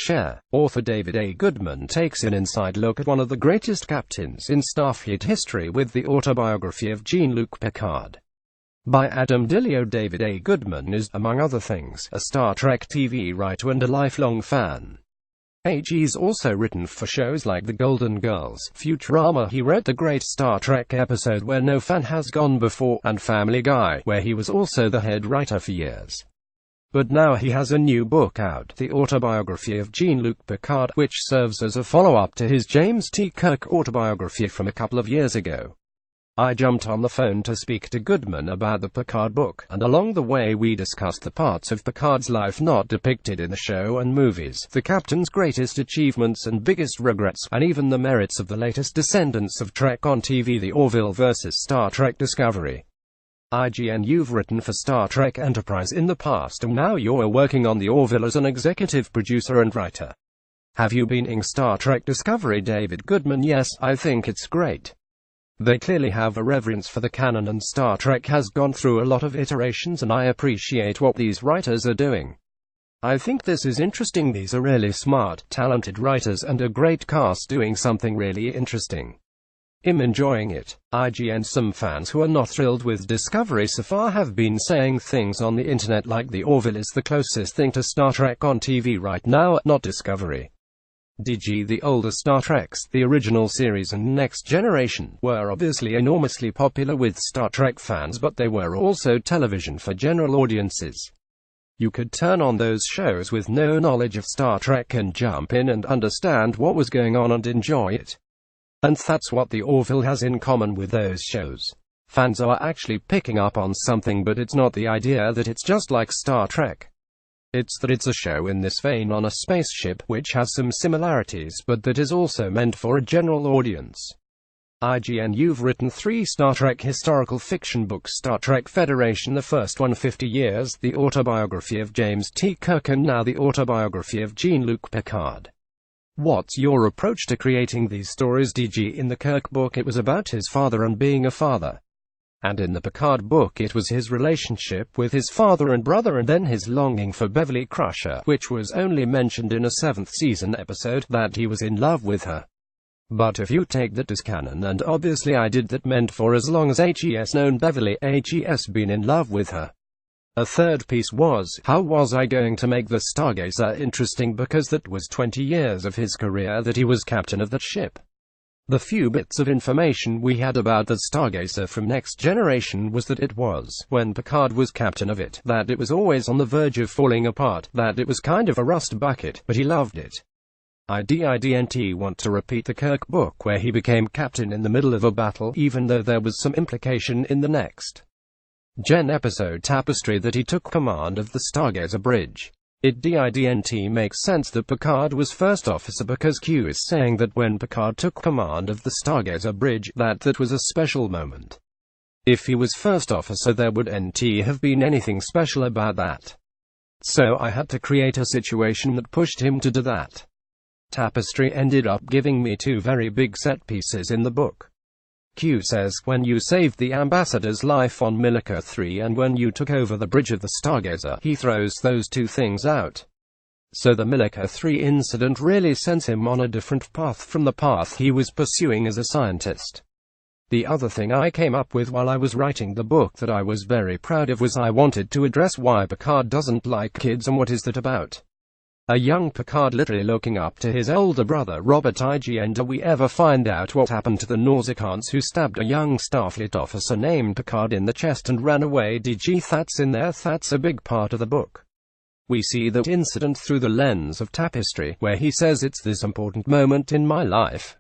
share. Author David A. Goodman takes an inside look at one of the greatest captains in Starfleet history with the autobiography of Jean-Luc Picard. By Adam Dillio. David A. Goodman is, among other things, a Star Trek TV writer and a lifelong fan. He's also written for shows like The Golden Girls, Futurama. He wrote the great Star Trek episode Where No Fan Has Gone Before, and Family Guy, where he was also the head writer for years. But now he has a new book out, The Autobiography of Jean-Luc Picard, which serves as a follow-up to his James T. Kirk autobiography from a couple of years ago. I jumped on the phone to speak to Goodman about the Picard book, and along the way we discussed the parts of Picard's life not depicted in the show and movies, the captain's greatest achievements and biggest regrets, and even the merits of the latest descendants of Trek on TV, The Orville vs. Star Trek Discovery. IGN, you've written for Star Trek Enterprise in the past and now you're working on The Orville as an executive producer and writer. Have you been in Star Trek Discovery? David Goodman: yes, I think it's great. They clearly have a reverence for the canon, and Star Trek has gone through a lot of iterations, and I appreciate what these writers are doing. I think this is interesting. These are really smart, talented writers and a great cast doing something really interesting. I'm enjoying it. IGN: some fans who are not thrilled with Discovery so far have been saying things on the internet like The Orville is the closest thing to Star Trek on TV right now, not Discovery. DG: the older Star Treks, the original series and Next Generation, were obviously enormously popular with Star Trek fans, but they were also television for general audiences. You could turn on those shows with no knowledge of Star Trek and jump in and understand what was going on and enjoy it. And that's what The Orville has in common with those shows. Fans are actually picking up on something, but it's not the idea that it's just like Star Trek. It's that it's a show in this vein on a spaceship, which has some similarities, but that is also meant for a general audience. IGN: you've written 3 Star Trek historical fiction books, Star Trek Federation, the first one 50 years, the autobiography of James T. Kirk, and now the autobiography of Jean-Luc Picard. What's your approach to creating these stories? DG: in the Kirk book it was about his father and being a father. And in the Picard book it was his relationship with his father and brother, and then his longing for Beverly Crusher, which was only mentioned in a 7th season episode, that he was in love with her. But if you take that as canon, and obviously I did, that meant for as long as HES known Beverly, HES been in love with her. A third piece was, how was I going to make the Stargazer interesting, because that was 20 years of his career that he was captain of that ship. The few bits of information we had about the Stargazer from Next Generation was that it was, when Picard was captain of it, that it was always on the verge of falling apart, that it was kind of a rust bucket, but he loved it. I didn't want to repeat the Kirk book where he became captain in the middle of a battle, even though there was some implication in the Next Gen episode Tapestry that he took command of the Stargazer bridge. It didn't make sense that Picard was first officer, because Q is saying that when Picard took command of the Stargazer bridge, that was a special moment. If he was first officer, there wouldn't have been anything special about that. So I had to create a situation that pushed him to do that. Tapestry ended up giving me 2 very big set pieces in the book. Q says, when you saved the ambassador's life on Milica 3 and when you took over the bridge of the Stargazer, he throws those 2 things out. So the Milica 3 incident really sends him on a different path from the path he was pursuing as a scientist. The other thing I came up with while I was writing the book that I was very proud of was I wanted to address why Picard doesn't like kids, and what is that about. A young Picard literally looking up to his older brother Robert. IGN: do we ever find out what happened to the Nausicants who stabbed a young Starfleet officer named Picard in the chest and ran away? DG: that's in there, that's a big part of the book. We see that incident through the lens of Tapestry, where he says it's this important moment in my life.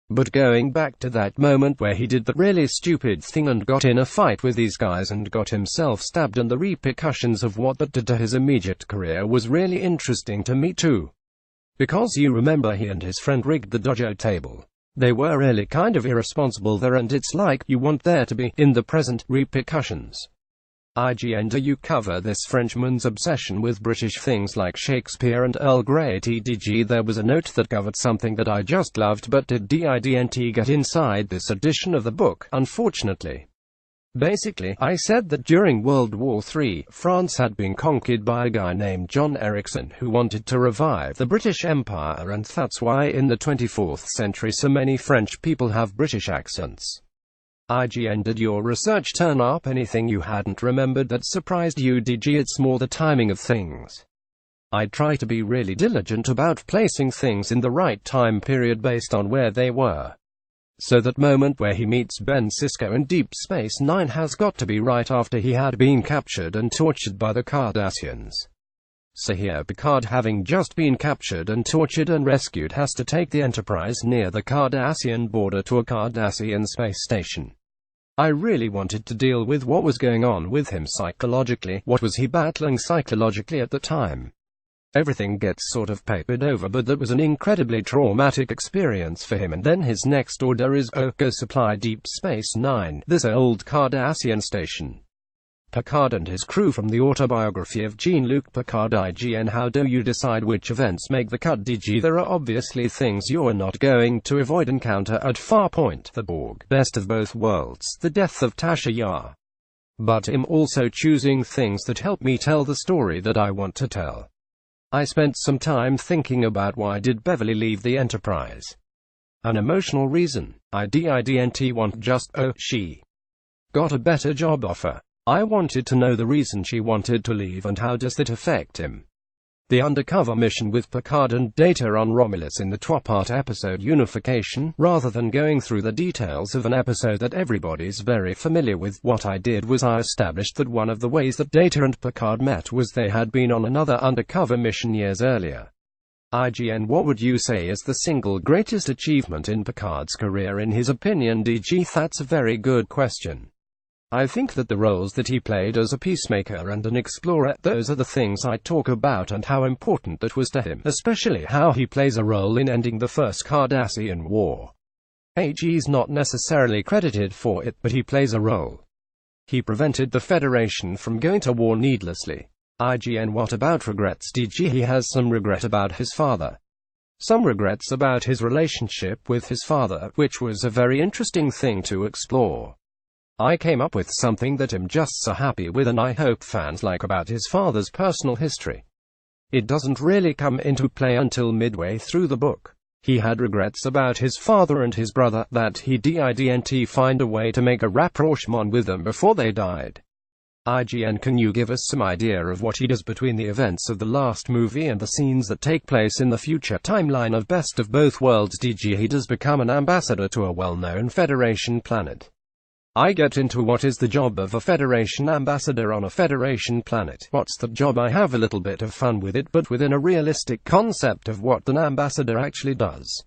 But going back to that moment where he did that really stupid thing and got in a fight with these guys and got himself stabbed, and the repercussions of what that did to his immediate career, was really interesting to me too. Because you remember he and his friend rigged the dojo table. They were really kind of irresponsible there, and it's like you want there to be, in the present, repercussions. IGN: do you cover this Frenchman's obsession with British things like Shakespeare and Earl Grey? TDG: there was a note that covered something that I just loved, but didn't get inside this edition of the book, unfortunately. Basically, I said that during World War III, France had been conquered by a guy named John Ericsson who wanted to revive the British Empire, and that's why in the 24th century so many French people have British accents. IGN, did your research turn up anything you hadn't remembered that surprised you? DG, it's more the timing of things. I try to be really diligent about placing things in the right time period based on where they were. So that moment where he meets Ben Sisko in Deep Space Nine has got to be right after he had been captured and tortured by the Cardassians. So here Picard, having just been captured and tortured and rescued, has to take the Enterprise near the Cardassian border to a Cardassian space station. I really wanted to deal with what was going on with him psychologically. What was he battling psychologically at the time? Everything gets sort of papered over, but that was an incredibly traumatic experience for him. And then his next order is, oh, go supply Deep Space Nine, this old Cardassian station. Picard and his crew, from the autobiography of Jean-Luc Picard. IGN, how do you decide which events make the cut? DG, there are obviously things you're not going to avoid. Encounter at Farpoint, the Borg, best of both worlds, the death of Tasha Yar. But I'm also choosing things that help me tell the story that I want to tell. I spent some time thinking about why did Beverly leave the Enterprise. An emotional reason. I didn't want just, oh, she got a better job offer. I wanted to know the reason she wanted to leave and how does that affect him. The undercover mission with Picard and Data on Romulus in the 2-part episode Unification, rather than going through the details of an episode that everybody's very familiar with. What I did was I established that one of the ways that Data and Picard met was they had been on another undercover mission years earlier. IGN, what would you say is the single greatest achievement in Picard's career in his opinion? DG, that's a very good question. I think that the roles that he played as a peacemaker and an explorer, those are the things I talk about, and how important that was to him, especially how he plays a role in ending the First Cardassian War. He's not necessarily credited for it, but he plays a role. He prevented the Federation from going to war needlessly. IGN, what about regrets? DG, he has some regret about his father. Some regrets about his relationship with his father, which was a very interesting thing to explore. I came up with something that I'm just so happy with, and I hope fans like, about his father's personal history. It doesn't really come into play until midway through the book. He had regrets about his father and his brother, that he didn't find a way to make a rapprochement with them before they died. IGN, can you give us some idea of what he does between the events of the last movie and the scenes that take place in the future timeline of Best of Both Worlds? DG, he does become an ambassador to a well-known Federation planet. I get into what is the job of a Federation ambassador on a Federation planet. What's the job? I have a little bit of fun with it, but within a realistic concept of what an ambassador actually does.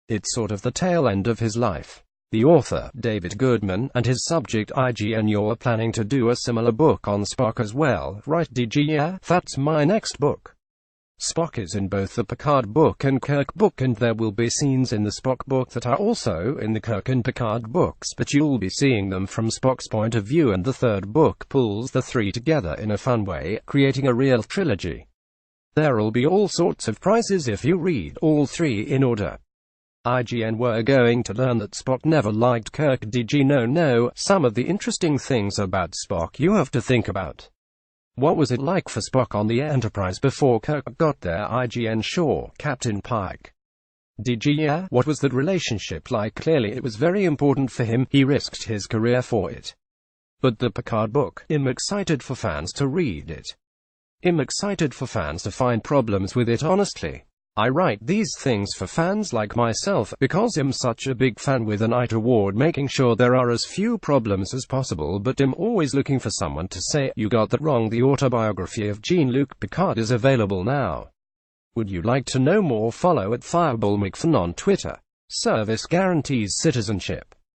It's sort of the tail end of his life. The author, David Goodman, and his subject IGN, you're planning to do a similar book on Spock as well, right? DG, yeah, that's my next book. Spock is in both the Picard book and Kirk book, and there will be scenes in the Spock book that are also in the Kirk and Picard books, but you'll be seeing them from Spock's point of view, and the third book pulls the three together in a fun way, creating a real trilogy. There'll be all sorts of prizes if you read all three in order. IGN, we're going to learn that Spock never liked Kirk. DG, no, some of the interesting things about Spock you have to think about. What was it like for Spock on the Enterprise before Kirk got there? IGN, sure, Captain Pike. DG, yeah, what was that relationship like? Clearly it was very important for him, he risked his career for it. But the Picard book, I'm excited for fans to read it. I'm excited for fans to find problems with it. Honestly, I write these things for fans like myself, because I'm such a big fan with an eye toward making sure there are as few problems as possible, but I'm always looking for someone to say, you got that wrong. The autobiography of Jean-Luc Picard is available now. Would you like to know more? Follow at FireballMcFan on Twitter. Service guarantees citizenship.